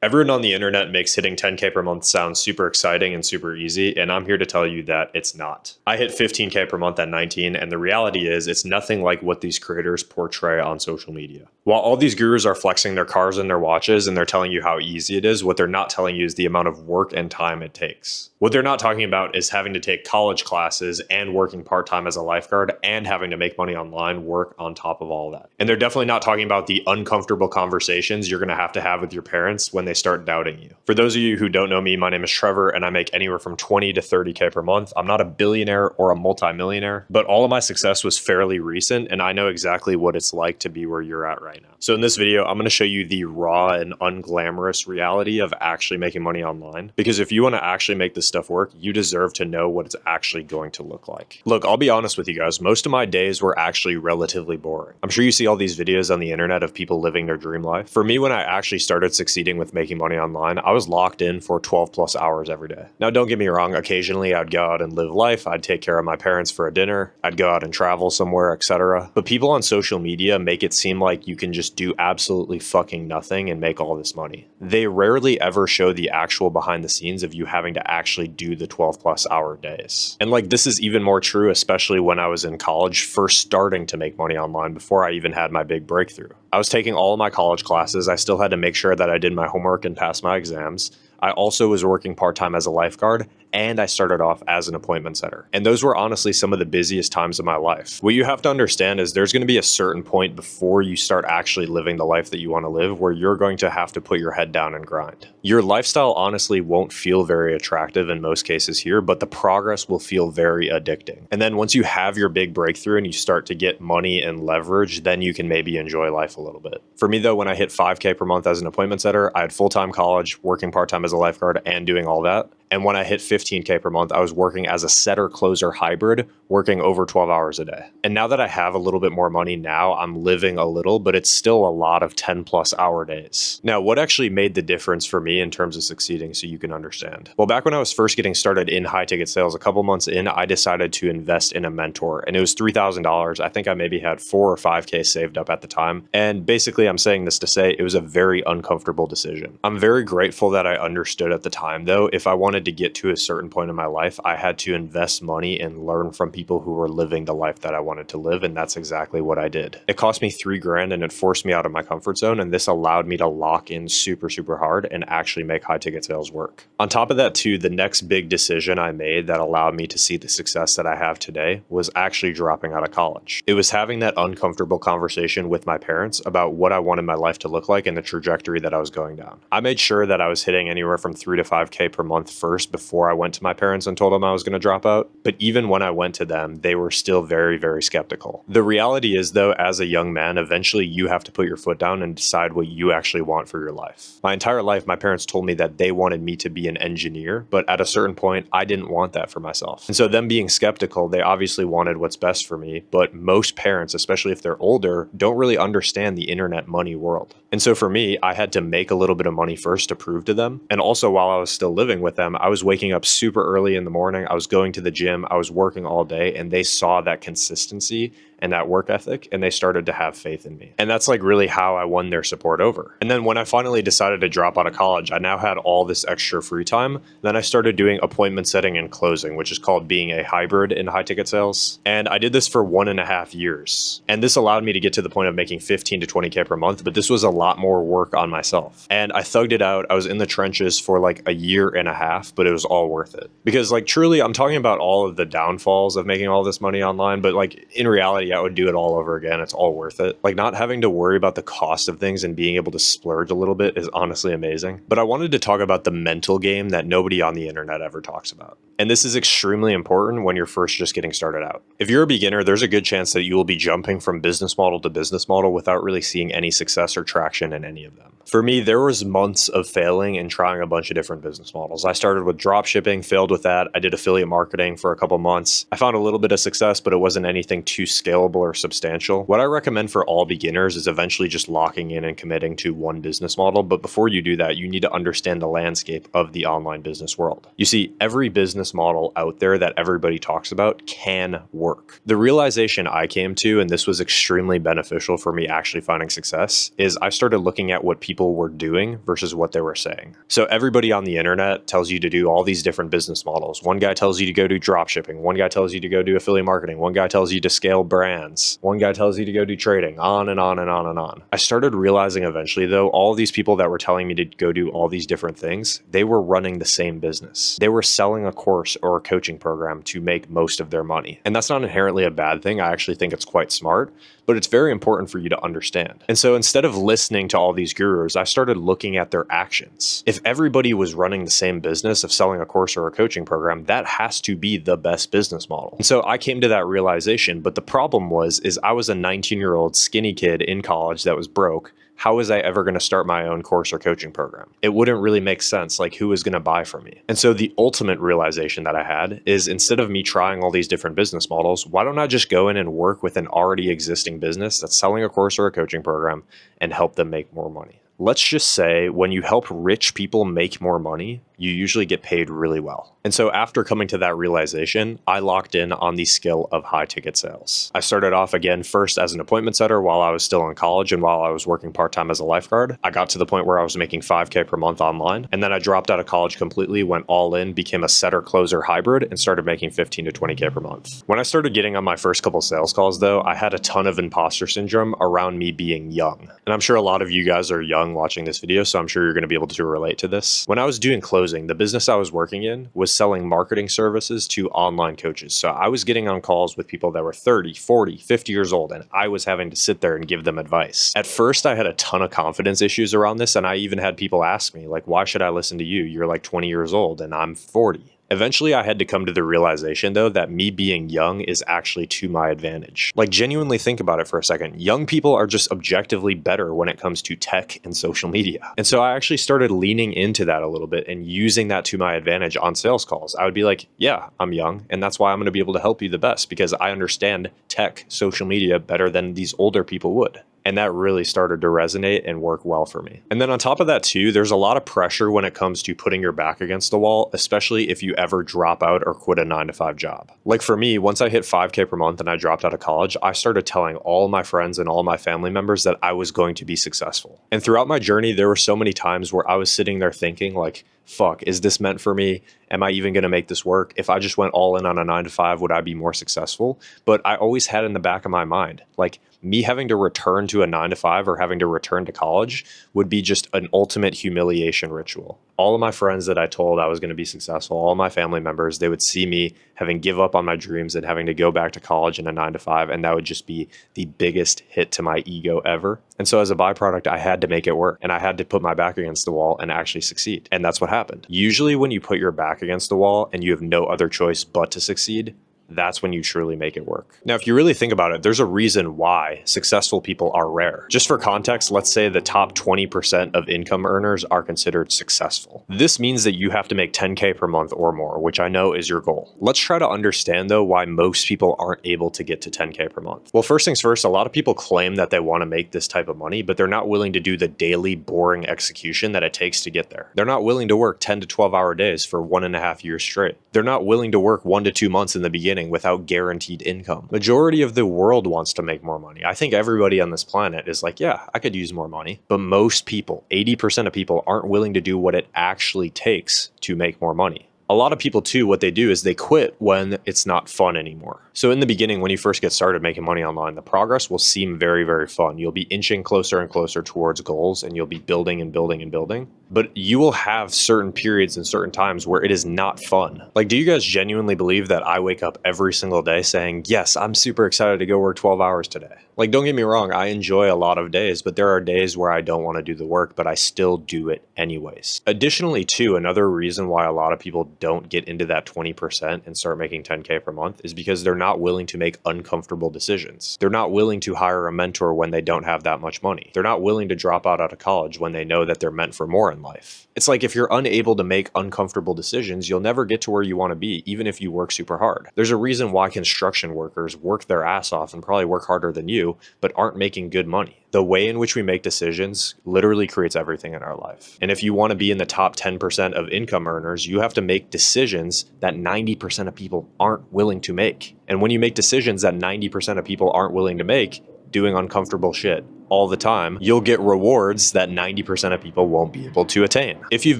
Everyone on the internet makes hitting 10K per month sound super exciting and super easy, and I'm here to tell you that it's not. I hit 15K per month at 19, and the reality is it's nothing like what these creators portray on social media. While all these gurus are flexing their cars and their watches and they're telling you how easy it is, what they're not telling you is the amount of work and time it takes. What they're not talking about is having to take college classes and working part-time as a lifeguard and having to make money online work on top of all that. And they're definitely not talking about the uncomfortable conversations you're going to have with your parents when they start doubting you. For those of you who don't know me, my name is Trevor and I make anywhere from 20 to 30K per month. I'm not a billionaire or a multimillionaire, but all of my success was fairly recent and I know exactly what it's like to be where you're at right now. So in this video, I'm going to show you the raw and unglamorous reality of actually making money online. Because if you want to actually make this stuff work, you deserve to know what it's actually going to look like. Look, I'll be honest with you guys, most of my days were actually relatively boring. I'm sure you see all these videos on the internet of people living their dream life. For me, when I actually started succeeding with making money online, I was locked in for 12 plus hours every day. Now, don't get me wrong, occasionally I'd go out and live life. I'd take care of my parents for a dinner. I'd go out and travel somewhere, etc. But people on social media make it seem like you can just do absolutely fucking nothing and make all this money. They rarely ever show the actual behind the scenes of you having to actually do the 12 plus hour days. And like, this is even more true, especially when I was in college, first starting to make money online before I even had my big breakthrough. I was taking all of my college classes. I still had to make sure that I did my homework and passed my exams. I also was working part-time as a lifeguard, and I started off as an appointment setter. And those were honestly some of the busiest times of my life. What you have to understand is there's going to be a certain point before you start actually living the life that you want to live where you're going to have to put your head down and grind. Your lifestyle honestly won't feel very attractive in most cases here, but the progress will feel very addicting. And then once you have your big breakthrough and you start to get money and leverage, then you can maybe enjoy life a little bit. For me though, when I hit 5K per month as an appointment setter, I had full-time college, working part-time as a lifeguard, and doing all that. And when I hit 15K per month, I was working as a setter-closer hybrid, working over 12 hours a day. And now that I have a little bit more money now, I'm living a little, but it's still a lot of 10 plus hour days. Now, what actually made the difference for me in terms of succeeding so you can understand? Well, back when I was first getting started in high ticket sales, a couple months in, I decided to invest in a mentor and it was $3,000. I think I maybe had 4 or 5K saved up at the time. And basically, I'm saying this to say it was a very uncomfortable decision. I'm very grateful that I understood at the time, though, if I wanted to get to a certain point in my life, I had to invest money and learn from people who were living the life that I wanted to live, and that's exactly what I did. It cost me $3,000 and it forced me out of my comfort zone, and this allowed me to lock in super hard and actually make high ticket sales work. On top of that too, the next big decision I made that allowed me to see the success that I have today was actually dropping out of college. It was having that uncomfortable conversation with my parents about what I wanted my life to look like and the trajectory that I was going down. I made sure that I was hitting anywhere from 3 to 5K per month first before I went to my parents and told them I was going to drop out. But even when I went to them, they were still very skeptical. The reality is though, as a young man, eventually you have to put your foot down and decide what you actually want for your life. My entire life, my parents told me that they wanted me to be an engineer, but at a certain point, I didn't want that for myself. And so them being skeptical, they obviously wanted what's best for me, but most parents, especially if they're older, don't really understand the internet money world. And so for me, I had to make a little bit of money first to prove to them. And also while I was still living with them, I was waking up super early in the morning. I was going to the gym. I was working all day, and they saw that consistency and that work ethic, and they started to have faith in me. And that's like really how I won their support over. And then when I finally decided to drop out of college, I now had all this extra free time. Then I started doing appointment setting and closing, which is called being a hybrid in high ticket sales. And I did this for 1.5 years. And this allowed me to get to the point of making 15 to 20K per month, but this was a lot more work on myself. And I thugged it out. I was in the trenches for like 1.5 years, but it was all worth it. Because like truly, I'm talking about all of the downfalls of making all this money online, but like in reality, I would do it all over again. It's all worth it. Like not having to worry about the cost of things and being able to splurge a little bit is honestly amazing. But I wanted to talk about the mental game that nobody on the internet ever talks about. And this is extremely important when you're first just getting started out. If you're a beginner, there's a good chance that you will be jumping from business model to business model without really seeing any success or traction in any of them. For me, there was months of failing and trying a bunch of different business models. I started with drop shipping, failed with that. I did affiliate marketing for a couple months. I found a little bit of success, but it wasn't anything too scalable scalable or substantial, what I recommend for all beginners is eventually just locking in and committing to one business model. But before you do that, you need to understand the landscape of the online business world. You see, every business model out there that everybody talks about can work. The realization I came to, and this was extremely beneficial for me actually finding success, is I started looking at what people were doing versus what they were saying. So everybody on the internet tells you to do all these different business models. One guy tells you to go do drop shipping. One guy tells you to go do affiliate marketing. One guy tells you to scale brands. One guy tells you to go do trading, on and on and on and on. I started realizing eventually, though, all these people that were telling me to go do all these different things, they were running the same business. They were selling a course or a coaching program to make most of their money. And that's not inherently a bad thing. I actually think it's quite smart, but it's very important for you to understand. And so instead of listening to all these gurus, I started looking at their actions. If everybody was running the same business of selling a course or a coaching program, that has to be the best business model. And so I came to that realization, but the problem is I was a 19-year-old skinny kid in college that was broke. How was I ever going to start my own course or coaching program? It wouldn't really make sense. Like, who was going to buy from me? And so the ultimate realization that I had is, instead of me trying all these different business models, why don't I just go in and work with an already existing business that's selling a course or a coaching program and help them make more money? Let's just say when you help rich people make more money, you usually get paid really well. And so after coming to that realization, I locked in on the skill of high ticket sales. I started off again first as an appointment setter while I was still in college and while I was working part-time as a lifeguard. I got to the point where I was making $5K per month online. And then I dropped out of college completely, went all in, became a setter closer hybrid, and started making 15 to 20K per month. When I started getting on my first couple sales calls though, I had a ton of imposter syndrome around me being young. And I'm sure a lot of you guys are young watching this video, so I'm sure you're going to be able to relate to this. When I was doing closing, the business I was working in was selling marketing services to online coaches. So I was getting on calls with people that were 30, 40, 50 years old, and I was having to sit there and give them advice. At first, I had a ton of confidence issues around this, and I even had people ask me, like, why should I listen to you? You're like 20 years old and I'm 40. Eventually, I had to come to the realization, though, that me being young is actually to my advantage. Like, genuinely think about it for a second. Young people are just objectively better when it comes to tech and social media. And so I actually started leaning into that a little bit and using that to my advantage on sales calls. I would be like, yeah, I'm young, and that's why I'm going to be able to help you the best, because I understand tech, social media better than these older people would. And that really started to resonate and work well for me. And then on top of that too, there's a lot of pressure when it comes to putting your back against the wall, especially if you ever drop out or quit a 9-to-5 job. Like for me, once I hit 5K per month and I dropped out of college, I started telling all my friends and all my family members that I was going to be successful. And throughout my journey, there were so many times where I was sitting there thinking like, fuck, is this meant for me? Am I even going to make this work? If I just went all in on a 9-to-5, would I be more successful? But I always had in the back of my mind, like, me having to return to a 9-to-5 or having to return to college would be just an ultimate humiliation ritual. All of my friends that I told I was going to be successful, all my family members, they would see me having give up on my dreams and having to go back to college in a 9-to-5, and that would just be the biggest hit to my ego ever. And so as a byproduct, I had to make it work, and I had to put my back against the wall and actually succeed. And that's what happened. Usually when you put your back against the wall and you have no other choice but to succeed, that's when you truly make it work. Now, if you really think about it, there's a reason why successful people are rare. Just for context, let's say the top 20% of income earners are considered successful. This means that you have to make 10K per month or more, which I know is your goal. Let's try to understand though why most people aren't able to get to 10K per month. Well, first things first, a lot of people claim that they want to make this type of money, but they're not willing to do the daily boring execution that it takes to get there. They're not willing to work 10 to 12 hour days for 1.5 years straight. They're not willing to work 1 to 2 months in the beginning without guaranteed income. Majority of the world wants to make more money. I think everybody on this planet is like, yeah, I could use more money. But most people, 80% of people, aren't willing to do what it actually takes to make more money. A lot of people too, what they do is they quit when it's not fun anymore. So in the beginning, when you first get started making money online, the progress will seem very, very fun. You'll be inching closer and closer towards goals, and you'll be building and building and building. But you will have certain periods and certain times where it is not fun. Like, do you guys genuinely believe that I wake up every single day saying, yes, I'm super excited to go work 12 hours today? Like, don't get me wrong, I enjoy a lot of days, but there are days where I don't want to do the work, but I still do it anyways. Additionally, too, another reason why a lot of people don't get into that 20% and start making 10K per month is because they're not willing to make uncomfortable decisions. They're not willing to hire a mentor when they don't have that much money. They're not willing to drop out of college when they know that they're meant for more in life. It's like if you're unable to make uncomfortable decisions, you'll never get to where you want to be, even if you work super hard. There's a reason why construction workers work their ass off and probably work harder than you, but aren't making good money. The way in which we make decisions literally creates everything in our life. And if you want to be in the top 10% of income earners, you have to make decisions that 90% of people aren't willing to make. And when you make decisions that 90% of people aren't willing to make, doing uncomfortable shit all the time, you'll get rewards that 90% of people won't be able to attain. If you've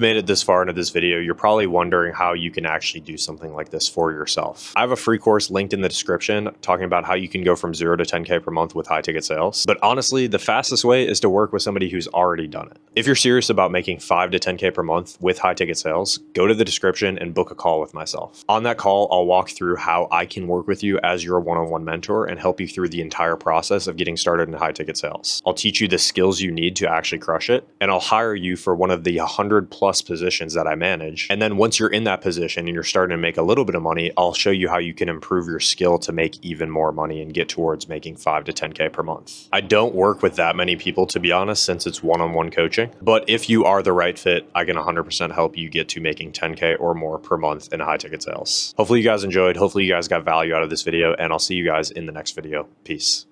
made it this far into this video, you're probably wondering how you can actually do something like this for yourself. I have a free course linked in the description talking about how you can go from 0 to 10K per month with high ticket sales. But honestly, the fastest way is to work with somebody who's already done it. If you're serious about making 5 to 10K per month with high ticket sales, go to the description and book a call with myself. On that call, I'll walk through how I can work with you as your one-on-one mentor and help you through the entire process of getting started in high ticket sales. I'll teach you the skills you need to actually crush it, and I'll hire you for one of the 100+ positions that I manage. And then once you're in that position and you're starting to make a little bit of money, I'll show you how you can improve your skill to make even more money and get towards making 5 to 10K per month. I don't work with that many people, to be honest, since it's one-on-one coaching. But if you are the right fit, I can 100% help you get to making 10K or more per month in high ticket sales. Hopefully you guys enjoyed. Hopefully you guys got value out of this video, and I'll see you guys in the next video. Peace.